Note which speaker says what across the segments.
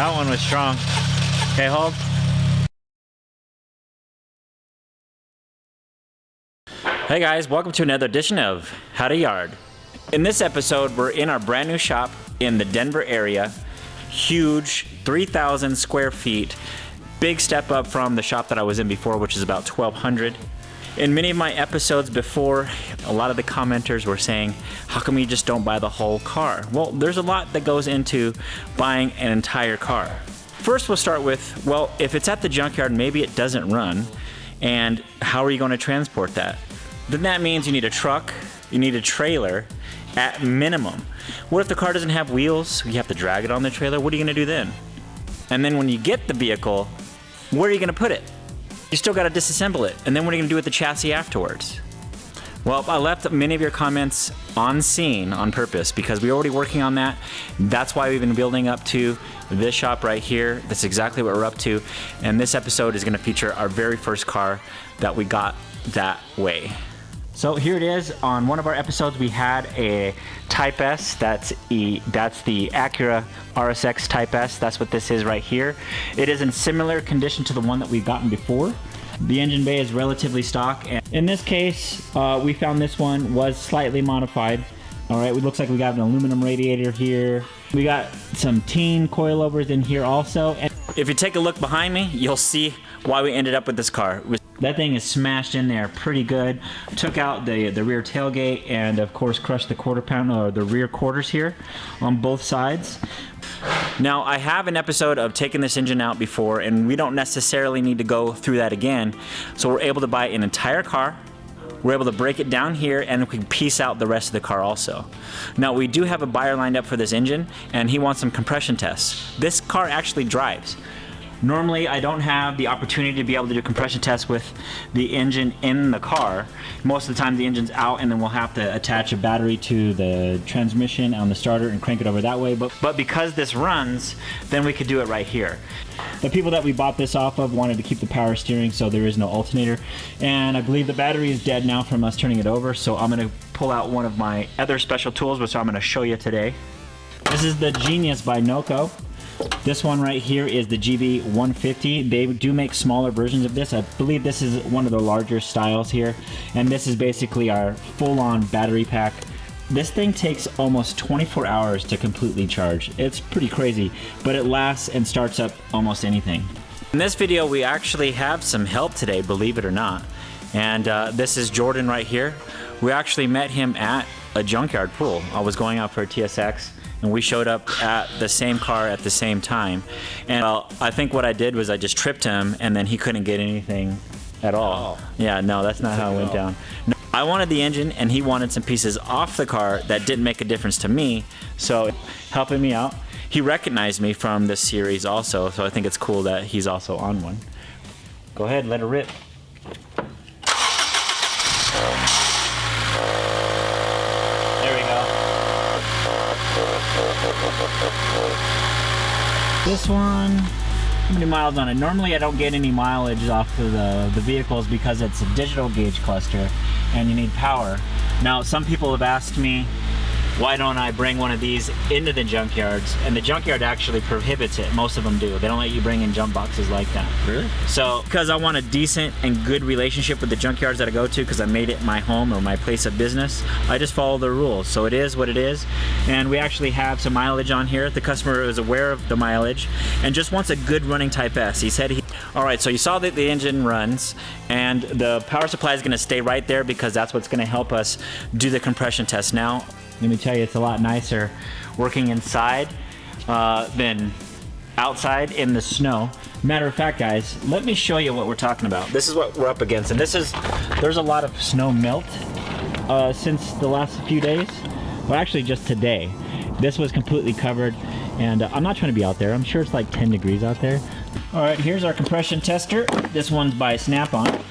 Speaker 1: That one was strong. Okay, hold. Hey guys, welcome to another edition of How to Yard. In this episode, we're in our brand new shop in the Denver area. Huge, 3,000 square feet. Big step up from the shop that I was in before, which is about 1,200. In many of my episodes before, a lot of the commenters were saying, how come you just don't buy the whole car? Well, there's a lot that goes into buying an entire car. First, we'll start with, well, if it's at the junkyard, maybe it doesn't run, and how are you going to transport that? Then that means you need a truck, you need a trailer, at minimum. What if the car doesn't have wheels? You have to drag it on the trailer. What are you gonna do then? And then when you get the vehicle, where are you gonna put it? You still gotta disassemble it. And then what are you gonna do with the chassis afterwards? Well, I left many of your comments on scene on purpose because we're already working on that. That's why we've been building up to this shop right here. That's exactly what we're up to. And this episode is gonna feature our very first car that we got that way. So here it is. On one of our episodes, we had a Type S. That's the Acura RSX Type S. That's what this is right here. It is in similar condition to the one that we've gotten before. The engine bay is relatively stock. And in this case, we found this one was slightly modified. All right, it looks like we got an aluminum radiator here. We got some teen coilovers in here also. And if you take a look behind me, you'll see why we ended up with this car. That thing is smashed in there pretty good. Took out the rear tailgate and of course crushed the quarter pound or the rear quarters here on both sides. Now I have an episode of taking this engine out before and we don't necessarily need to go through that again. So we're able to buy an entire car. We're able to break it down here and we can piece out the rest of the car also. Now we do have a buyer lined up for this engine and he wants some compression tests. This car actually drives. Normally, I don't have the opportunity to be able to do compression tests with the engine in the car. Most of the time the engine's out and then we'll have to attach a battery to the transmission on the starter and crank it over that way. But because this runs, then we could do it right here. The people that we bought this off of wanted to keep the power steering, so there is no alternator. And I believe the battery is dead now from us turning it over, so I'm gonna pull out one of my other special tools, which I'm gonna show you today. This is the Genius by Noco. This one right here is the GB150. They do make smaller versions of this. I believe this is one of the larger styles here. And this is basically our full-on battery pack. This thing takes almost 24 hours to completely charge. It's pretty crazy, but it lasts and starts up almost anything. In this video, we actually have some help today, believe it or not. And this is Jordan right here. We actually met him at a junkyard pool. I was going out for a TSX. And we showed up at the same car at the same time. And I think what I did was I just tripped him and then he couldn't get anything at all. Oh. Yeah, no, that's not how it went down. No, I wanted the engine and he wanted some pieces off the car that didn't make a difference to me. So helping me out. He recognized me from this series also, so I think it's cool that he's also on one. Go ahead, let it rip. This one, how many miles on it? Normally I don't get any mileage off of the vehicles because it's a digital gauge cluster and you need power. Now some people have asked me, why don't I bring one of these into the junkyards? And the junkyard actually prohibits it. Most of them do. They don't let you bring in jump boxes like that. Really? So, because I want a decent and good relationship with the junkyards that I go to, because I made it my home or my place of business, I just follow the rules. So it is what it is. And we actually have some mileage on here. The customer is aware of the mileage and just wants a good running Type S. He said all right, so you saw that the engine runs and the power supply is going to stay right there because that's what's going to help us do the compression test. Now, let me tell you, it's a lot nicer working inside than outside in the snow. Matter of fact, guys, let me show you what we're talking about. This is what we're up against, and there's a lot of snow melt since the last few days. Well, actually just today. This was completely covered, and I'm not trying to be out there. I'm sure it's like 10 degrees out there. All right, here's our compression tester. This one's by Snap-on.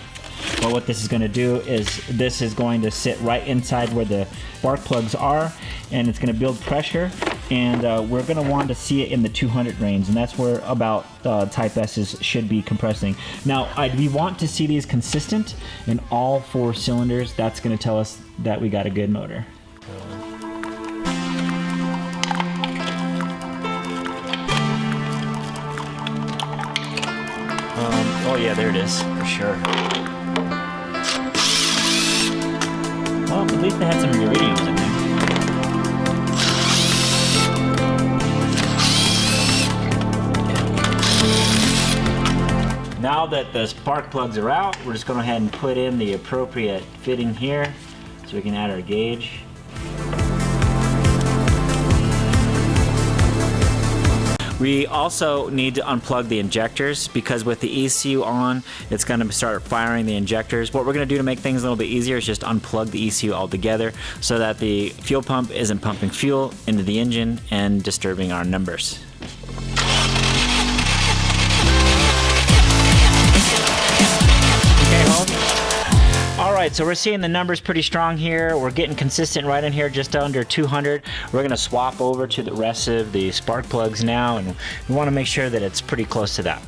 Speaker 1: But what this is going to do is this is going to sit right inside where the spark plugs are, and it's going to build pressure, and we're going to want to see it in the 200 range, and that's where about Type S's should be compressing. Now, we want to see these consistent in all 4 cylinders. That's going to tell us that we got a good motor. yeah, there it is, for sure. Well, at least they had some iridiums in there. Now that the spark plugs are out, we're just going to go ahead and put in the appropriate fitting here so we can add our gauge. We also need to unplug the injectors because with the ECU on, it's going to start firing the injectors. What we're going to do to make things a little bit easier is just unplug the ECU altogether so that the fuel pump isn't pumping fuel into the engine and disturbing our numbers. Alright, so we're seeing the numbers pretty strong here. We're getting consistent right in here, just under 200. We're going to swap over to the rest of the spark plugs now, and we want to make sure that it's pretty close to that. Go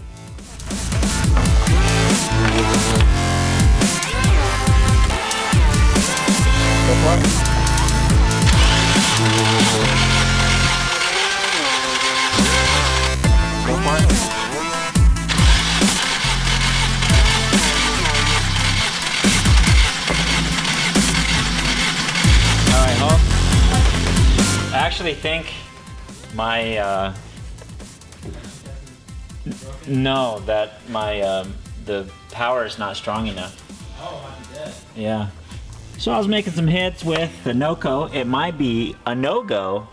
Speaker 1: for it. Go for it. I actually think my the power is not strong enough.
Speaker 2: Oh, might be dead.
Speaker 1: Yeah. So I was making some hits with the NOCO. It might be a no-go.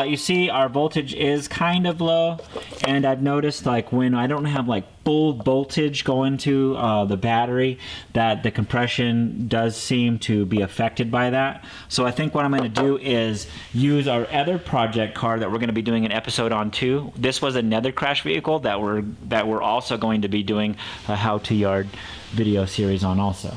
Speaker 1: You see our voltage is kind of low, and I've noticed like when I don't have like full voltage going to the battery, that the compression does seem to be affected by that. So I think what I'm going to do is use our other project car that we're going to be doing an episode on too. This was another crash vehicle that we're also going to be doing a how to yard video series on also.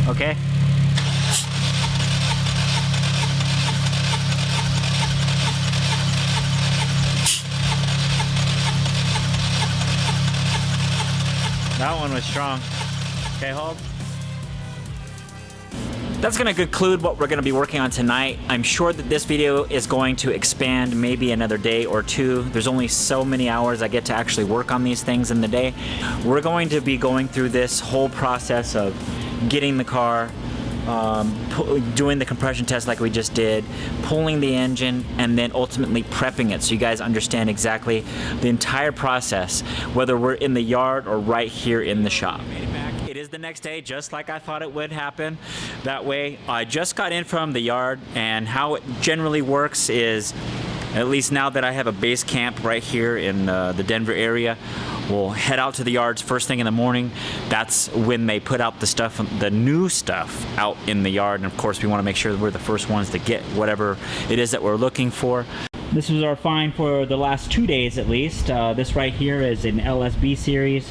Speaker 1: Okay. That one was strong. Okay, hold. That's going to conclude what we're going to be working on tonight. I'm sure that this video is going to expand maybe another day or two. There's only so many hours I get to actually work on these things in the day. We're going to be going through this whole process of getting the car, doing the compression test like we just did, pulling the engine, and then ultimately prepping it so you guys understand exactly the entire process, whether we're in the yard or right here in the shop. It is the next day, just like I thought it would happen. That way, I just got in from the yard, and how it generally works is, at least now that I have a base camp right here in the Denver area, we'll head out to the yards first thing in the morning. That's when they put out the stuff, the new stuff out in the yard, and of course we want to make sure that we're the first ones to get whatever it is that we're looking for. This was our find for the last 2 days at least. This right here is an LSB series,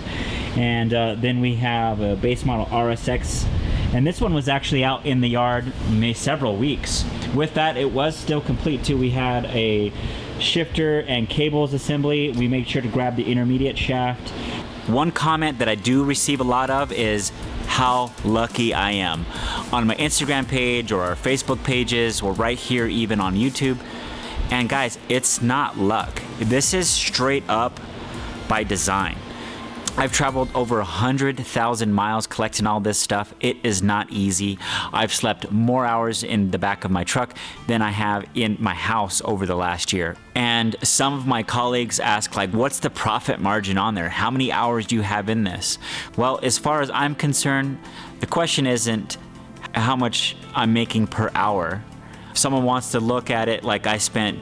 Speaker 1: and then we have a base model RSX, and this one was actually out in the yard several weeks. With that, it was still complete too. We had a shifter and cables assembly. We made sure to grab the intermediate shaft. One comment that I do receive a lot of is how lucky I am. On my Instagram page or our Facebook pages or right here even on YouTube. And guys, it's not luck. This is straight up by design. I've traveled over 100,000 miles collecting all this stuff. It is not easy. I've slept more hours in the back of my truck than I have in my house over the last year. And some of my colleagues ask, like, what's the profit margin on there? How many hours do you have in this? Well, as far as I'm concerned, the question isn't how much I'm making per hour. If someone wants to look at it like I spent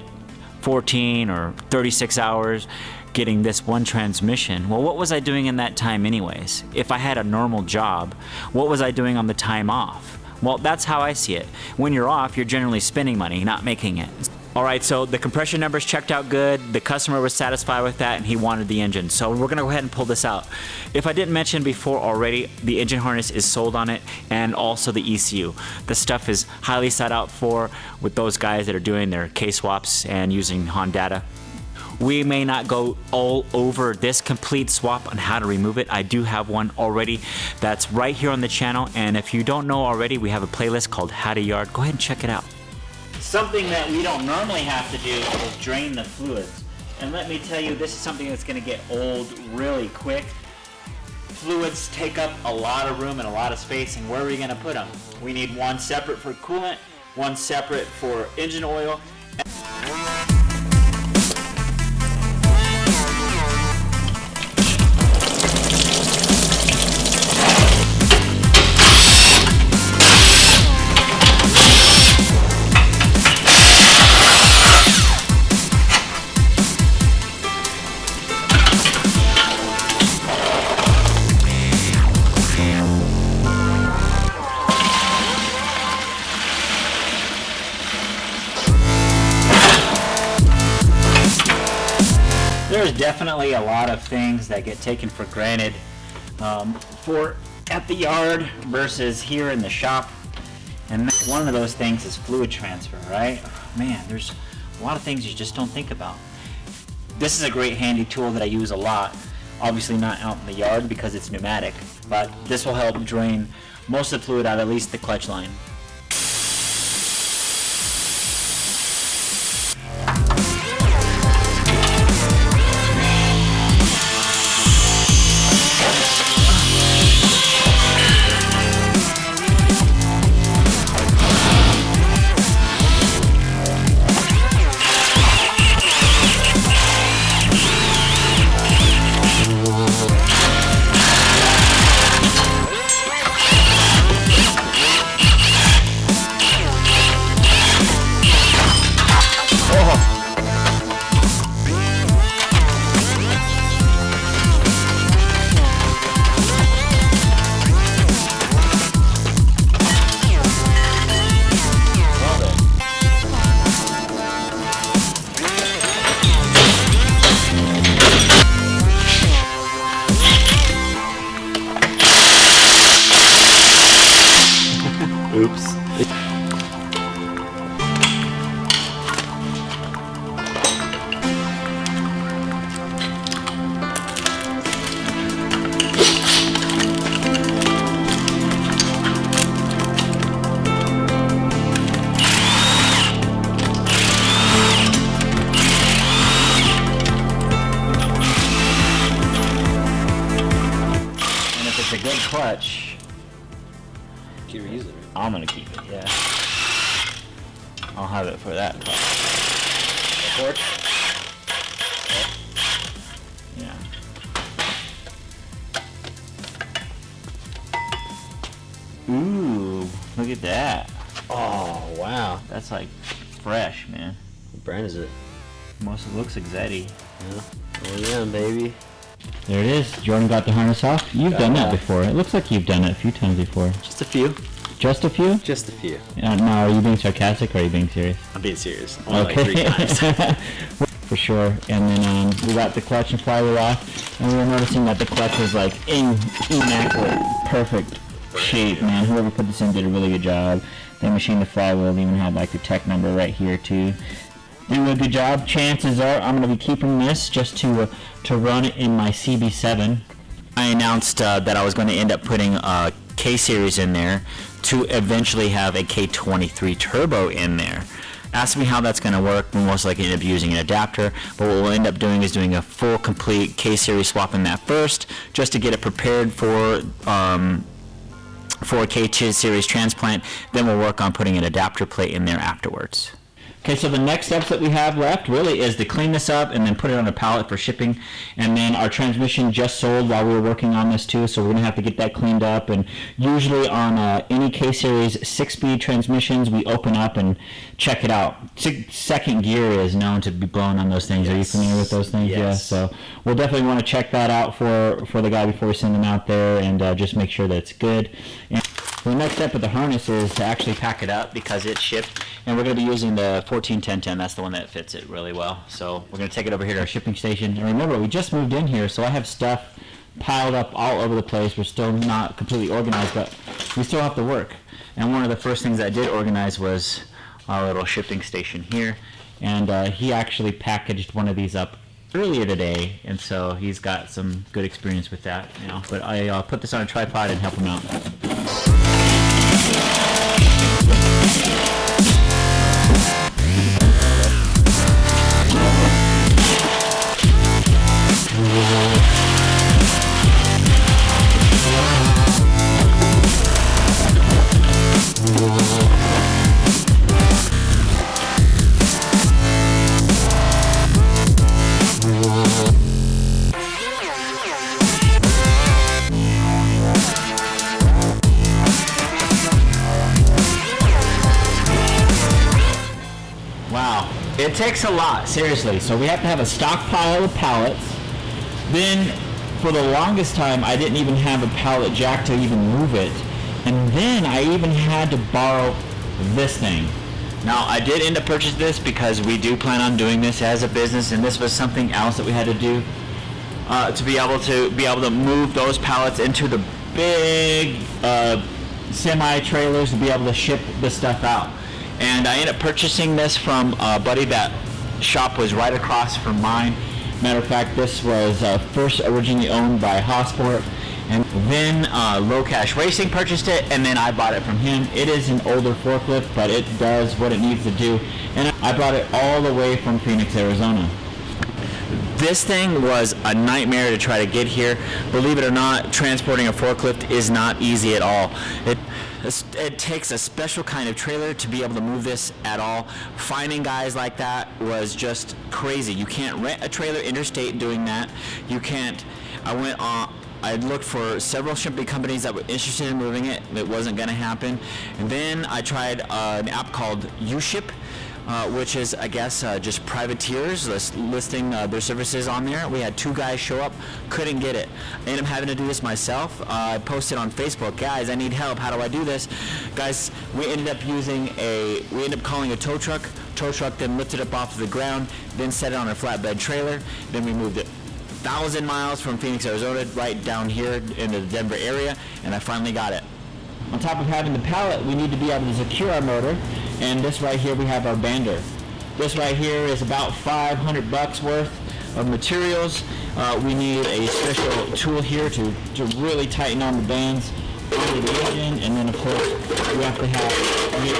Speaker 1: 14 or 36 hours getting this one transmission, well, what was I doing in that time anyways? If I had a normal job, what was I doing on the time off? Well, that's how I see it. When you're off, you're generally spending money, not making it. All right, so the compression numbers checked out good. The customer was satisfied with that and he wanted the engine. So we're gonna go ahead and pull this out. If I didn't mention before already, the engine harness is sold on it and also the ECU. The stuff is highly sought out for with those guys that are doing their K-swaps and using Honda. We may not go all over this complete swap on how to remove it. I do have one already that's right here on the channel. And if you don't know already, we have a playlist called How to Yard. Go ahead and check it out. Something that we don't normally have to do is drain the fluids. And let me tell you, this is something that's gonna get old really quick. Fluids take up a lot of room and a lot of space, and where are we gonna put them? We need one separate for coolant, one separate for engine oil. There's definitely a lot of things that get taken for granted for at the yard versus here in the shop, and one of those things is fluid transfer, right? Man, there's a lot of things you just don't think about. This is a great handy tool that I use a lot, obviously not out in the yard because it's pneumatic, but this will help drain most of the fluid out, at least the clutch line. Oops. And if it's a good clutch,
Speaker 2: keep reusing it.
Speaker 1: I'm gonna keep it, yeah. I'll have it for that part. Yeah. Ooh, look at that.
Speaker 2: Oh, wow.
Speaker 1: That's like fresh, man.
Speaker 2: What brand is it?
Speaker 1: Most of it looks exciting.
Speaker 2: Yeah. Oh, yeah, baby.
Speaker 1: There it is. Jordan got the harness off. You've done that before. It looks like you've done it a few times before.
Speaker 2: Just a few.
Speaker 1: Just a few?
Speaker 2: Just a few.
Speaker 1: Now, are you being sarcastic or are you being serious?
Speaker 2: I'm being serious. Only like 3 times.
Speaker 1: For sure. And then we got the clutch and flywheel off, and we were noticing that the clutch was like in immaculate, perfect shape, man. Whoever put this in did a really good job. They machined the flywheel. They even had like the tech number right here too. They did a good job. Chances are I'm going to be keeping this just to run it in my CB7. I announced that I was going to end up putting a K-Series in there to eventually have a K23 turbo in there. Ask me how that's going to work. We'll most likely end up using an adapter, but what we'll end up doing is doing a full complete K-Series swap in that first, just to get it prepared for a K-Series transplant. Then we'll work on putting an adapter plate in there afterwards. Okay, so the next steps that we have left really is to clean this up and then put it on a pallet for shipping. And then our transmission just sold while we were working on this too, so we're gonna have to get that cleaned up. And usually on any K-Series 6-speed transmissions, we open up and check it out. Second gear is known to be blown on those things. Yes. Are you familiar with those things?
Speaker 2: Yes.
Speaker 1: Yeah, so we'll definitely want to check that out for the guy before we send him out there, and just make sure that it's good. And the next step of the harness is to actually pack it up because it's shipped And we're going to be using the 141010. That's the one that fits it really well. So we're going to take it over here to our shipping station. And remember, we just moved in here, so I have stuff piled up all over the place. We're still not completely organized, but we still have to work. And one of the first things I did organize was our little shipping station here. And he actually packaged one of these up earlier today, and so he's got some good experience with that, you know. But I put this on a tripod and help him out. Wow, it takes a lot, seriously. So we have to have a stockpile of pallets. Then, for the longest time, I didn't even have a pallet jack to even move it. And then I even had to borrow this thing. Now, I did end up purchasing this because we do plan on doing this as a business, and this was something else that we had to do to be able to move those pallets into the big semi-trailers to be able to ship this stuff out. And I ended up purchasing this from a buddy. That shop was right across from mine. Matter of fact, this was first originally owned by Hossport, and then Low Cash Racing purchased it, and then I bought it from him. It is an older forklift, but it does what it needs to do. And I brought it all the way from Phoenix, Arizona. This thing was a nightmare to try to get here. Believe it or not, transporting a forklift is not easy at all. It takes a special kind of trailer to be able to move this at all. Finding guys like that was just crazy. You can't rent a trailer interstate doing that. You can't. I looked for several shipping companies that were interested in moving it. It wasn't going to happen. And then I tried an app called youve, which is, I guess, just privateers listing their services on there. We had 2 guys show up, couldn't get it. I ended up having to do this myself. I posted on Facebook, guys, I need help. How do I do this? Guys, we ended up calling a tow truck. Tow truck then lifted it up off of the ground, then set it on a flatbed trailer. Then we moved it 1,000 miles from Phoenix, Arizona, right down here into the Denver area, and I finally got it. On top of having the pallet, we need to be able to secure our motor, and this right here we have our bander. This right here is about $500 worth of materials. We need a special tool here to really tighten on the bands onto the engine, and then of course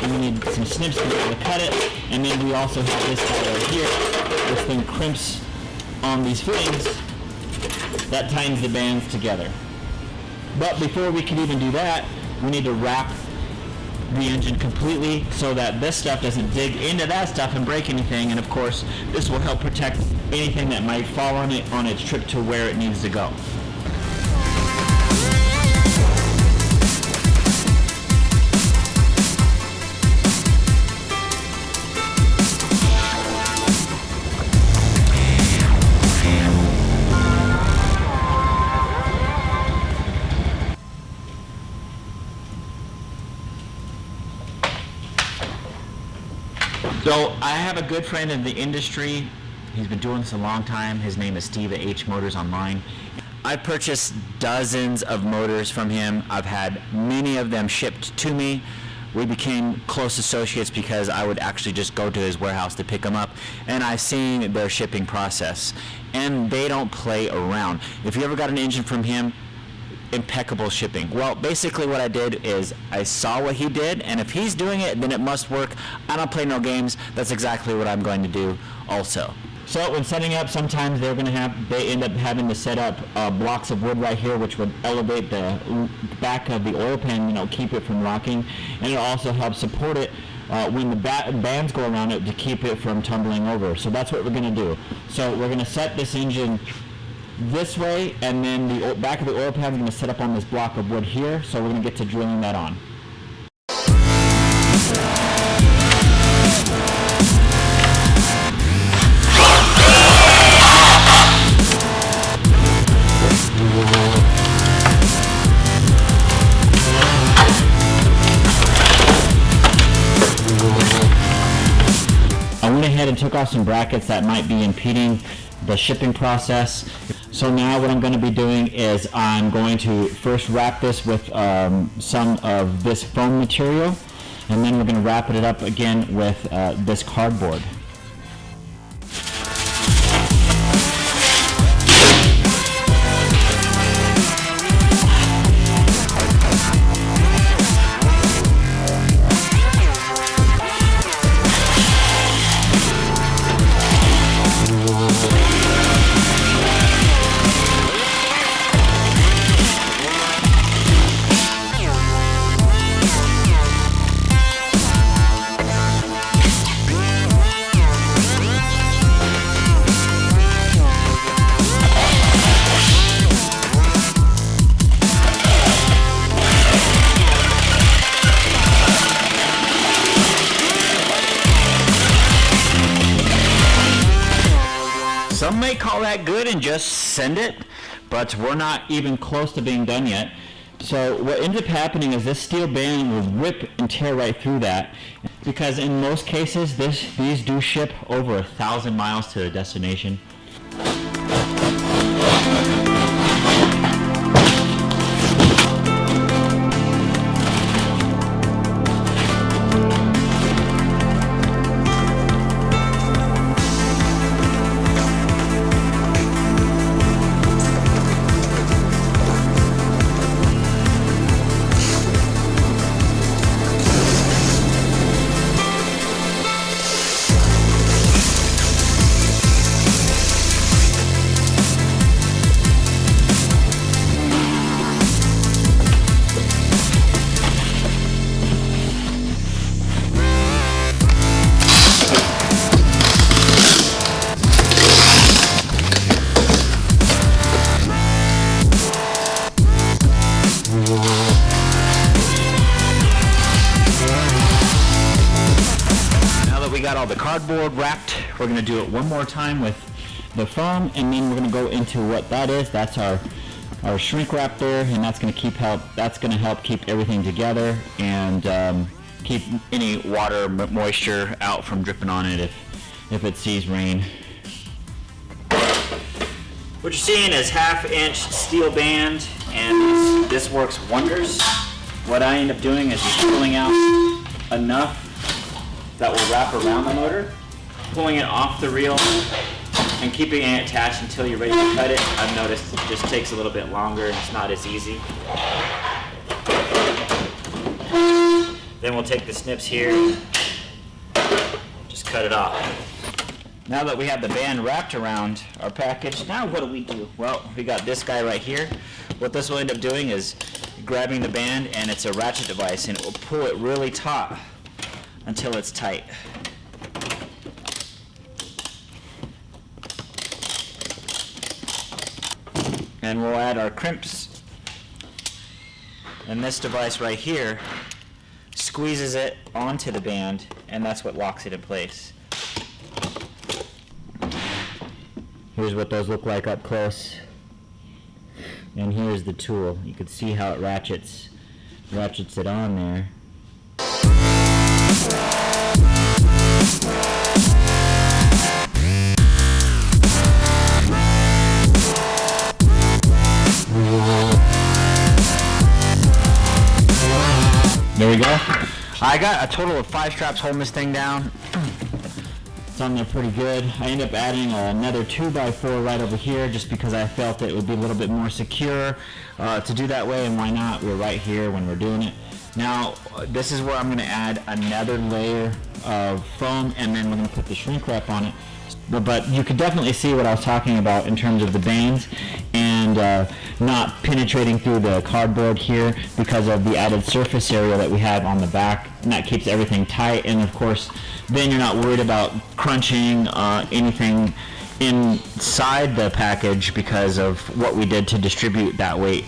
Speaker 1: we need some snips to be able to cut it, and then we also have this guy right here. This thing crimps on these fittings that tightens the bands together. But before we can even do that, we need to wrap the engine completely so that this stuff doesn't dig into that stuff and break anything. And of course, this will help protect anything that might fall on it on its trip to where it needs to go. So I have a good friend in the industry. He's been doing this a long time. His name is Steve at H Motors Online. I've purchased dozens of motors from him. I've had many of them shipped to me. We became close associates because I would actually just go to his warehouse to pick them up, and I've seen their shipping process, and they don't play around. If you ever got an engine from him, impeccable shipping. Well, basically what I did is I saw what he did, and if he's doing it, then it must work. I don't play no games. That's exactly what I'm going to do also. So when setting up, sometimes they end up having to set up blocks of wood right here, which would elevate the back of the oil pan, keep it from rocking, and it also helps support it when the bands go around it to keep it from tumbling over. So that's what we're going to do. So we're going to set this engine this way, and then the back of the oil pan is going to set up on this block of wood here, so we're going to get to drilling that on. and took off some brackets that might be impeding the shipping process. So now what I'm going to be doing is I'm going to first wrap this with some of this foam material, and then we're going to wrap it up again with this cardboard. Some may call that good and just send it, but we're not even close to being done yet. So what ends up happening is this steel band will rip and tear right through that, because in most cases these do ship over 1,000 miles to their destination. All the cardboard wrapped, we're going to do it one more time with the foam, and then we're going to go into what that is. That's our shrink wrap there, and that's going to help keep everything together and keep any water moisture out from dripping on it if it sees rain. What you're seeing is 1/2-inch steel band, and this works wonders. What I end up doing is just pulling out enough that will wrap around the motor, pulling it off the reel and keeping it attached until you're ready to cut it. I've noticed it just takes a little bit longer and it's not as easy. Then we'll take the snips here and just cut it off. Now that we have the band wrapped around our package, now what do? Well, we got this guy right here. What this will end up doing is grabbing the band, and it's a ratchet device, and it will pull it really taut until it's tight. And we'll add our crimps, and this device right here squeezes it onto the band, and that's what locks it in place. Here's what those look like up close, and here's the tool. You can see how it ratchets it on there. There we go. I got a total of 5 straps holding this thing down. It's on there pretty good. I ended up adding another 2x4 right over here just because I felt it would be a little bit more secure to do that way, and why not? We're right here when we're doing it. Now, this is where I'm going to add another layer of foam, and then we're going to put the shrink wrap on it. But you could definitely see what I was talking about in terms of the bands and not penetrating through the cardboard here because of the added surface area that we have on the back, and that keeps everything tight. And of course, then you're not worried about crunching anything inside the package because of what we did to distribute that weight.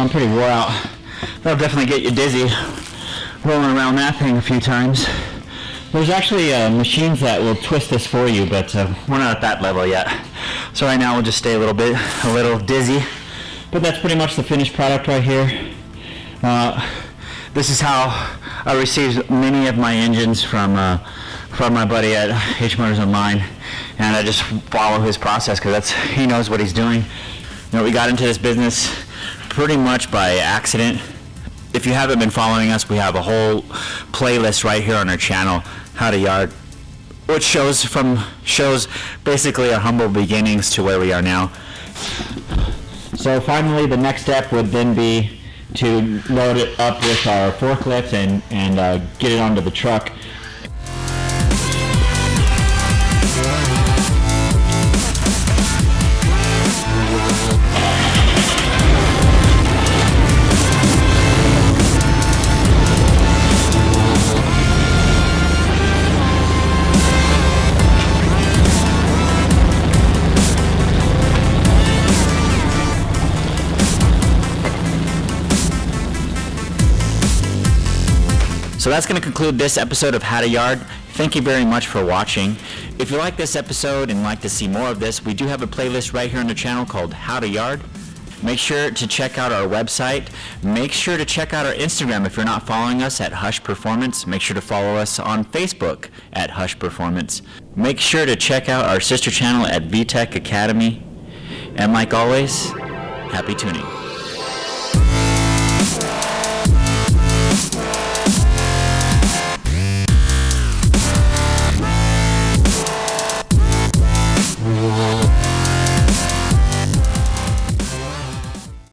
Speaker 1: I'm pretty wore out. That'll definitely get you dizzy rolling around that thing a few times. There's actually machines that will twist this for you, but we're not at that level yet. So right now we'll just stay a little dizzy. But that's pretty much the finished product right here. This is how I received many of my engines from my buddy at H Motors Online, and I just follow his process because he knows what he's doing. You know, we got into this business pretty much by accident. If you haven't been following us, we have a whole playlist right here on our channel, How to Yard, which shows basically our humble beginnings to where we are now. So finally, the next step would then be to load it up with our forklift and get it onto the truck. So that's going to conclude this episode of How to Yard. Thank you very much for watching. If you like this episode and like to see more of this, we do have a playlist right here on the channel called How to Yard. Make sure to check out our website. Make sure to check out our Instagram if you're not following us at Hush Performance. Make sure to follow us on Facebook at Hush Performance. Make sure to check out our sister channel at VTech Academy. And like always, happy tuning.